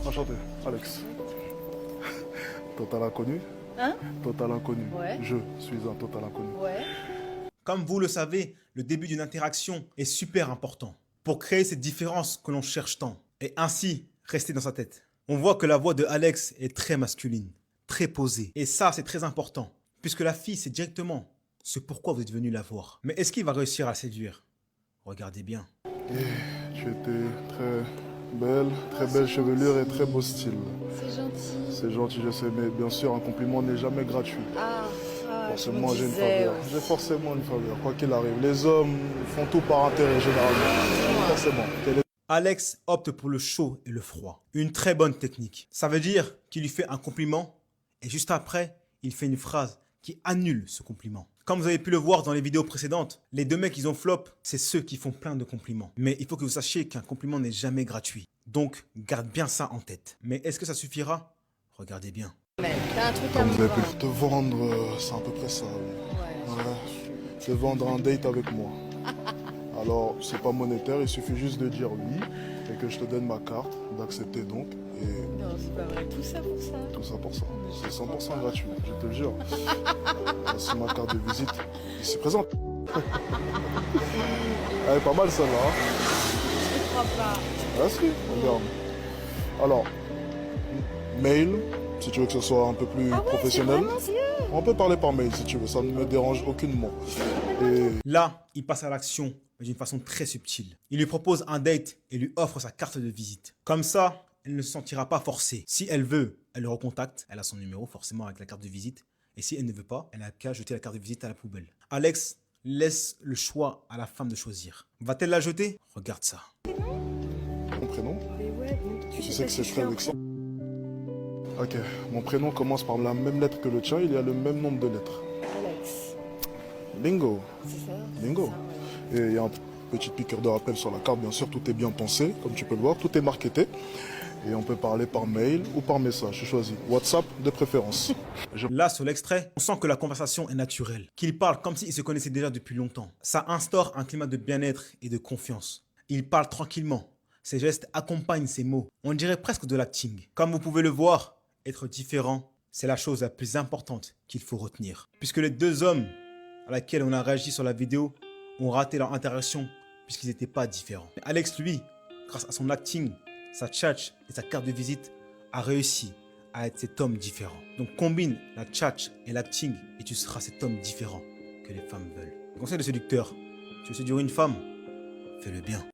Enchanté, Alex. Total inconnu. Hein? Total inconnu. Ouais. Je suis un total inconnu. Ouais. Comme vous le savez, le début d'une interaction est super important pour créer cette différence que l'on cherche tant et ainsi rester dans sa tête. On voit que la voix de Alex est très masculine, très posée. Et ça, c'est très important puisque la fille sait directement ce pourquoi vous êtes venu la voir. Mais est-ce qu'il va réussir à la séduire? Regardez bien. Et tu étais très belle chevelure et très beau style. C'est gentil. C'est gentil, je sais, mais bien sûr, un compliment n'est jamais gratuit. Forcément, j'ai une faveur. J'ai forcément une faveur, quoi qu'il arrive. Les hommes font tout par intérêt, généralement. Forcément. Alex opte pour le chaud et le froid. Une très bonne technique. Ça veut dire qu'il lui fait un compliment et juste après, il fait une phrase qui annule ce compliment. Comme vous avez pu le voir dans les vidéos précédentes, les deux mecs qui ont flop, c'est ceux qui font plein de compliments. Mais il faut que vous sachiez qu'un compliment n'est jamais gratuit. Donc, garde bien ça en tête. Mais est-ce que ça suffira? Regardez bien. Mais t'as un truc à Comme me vous avez pu vendre. te vendre, c'est à peu près ça. Oui. Ouais. Te vendre un date avec moi. Alors, c'est pas monétaire, il suffit juste de dire oui et que je te donne ma carte, d'accepter donc. Et Non, c'est pas vrai. Tout ça pour ça. tout ça pour ça. C'est 100% gratuit, je te le jure. Voici ma carte de visite. Ici présente. Elle est pas mal celle-là. Hein. Je crois pas. Ah si, regarde. Alors, mail, si tu veux que ce soit un peu plus professionnel. C'est vraiment sérieux? On peut parler par mail si tu veux, ça ne me dérange aucunement. Et Là, il passe à l'action, mais d'une façon très subtile. Il lui propose un date et lui offre sa carte de visite. Comme ça, elle ne se sentira pas forcée. Si elle veut, elle le recontacte. Elle a son numéro forcément avec la carte de visite. Et si elle ne veut pas, elle n'a qu'à jeter la carte de visite à la poubelle. Alex laisse le choix à la femme de choisir. Va-t-elle la jeter? Regarde ça. mon prénom, Mais ouais, mais tu sais que c'est très vexant. Ok, mon prénom commence par la même lettre que le tien, il y a le même nombre de lettres. Alex. Bingo, C'est ça? bingo. C'est ça, ouais. Et il y a un petit piqueur de rappel sur la carte, bien sûr, tout est bien pensé, comme tu peux le voir, tout est marketé. Et on peut parler par mail ou par message, je choisis. WhatsApp de préférence. Là, sur l'extrait, on sent que la conversation est naturelle, qu'il parle comme s'ils se connaissaient déjà depuis longtemps. Ça instaure un climat de bien-être et de confiance. Il parle tranquillement. Ses gestes accompagnent ses mots. On dirait presque de l'acting. Comme vous pouvez le voir, être différent, c'est la chose la plus importante qu'il faut retenir. Puisque les deux hommes à laquelle on a réagi sur la vidéo ont raté leur interaction puisqu'ils n'étaient pas différents. Mais Alex, lui, grâce à son acting, sa tchatch et sa carte de visite, a réussi à être cet homme différent. Donc combine la tchatch et l'acting et tu seras cet homme différent que les femmes veulent. Le conseil de séducteur, tu veux séduire une femme, fais-le bien.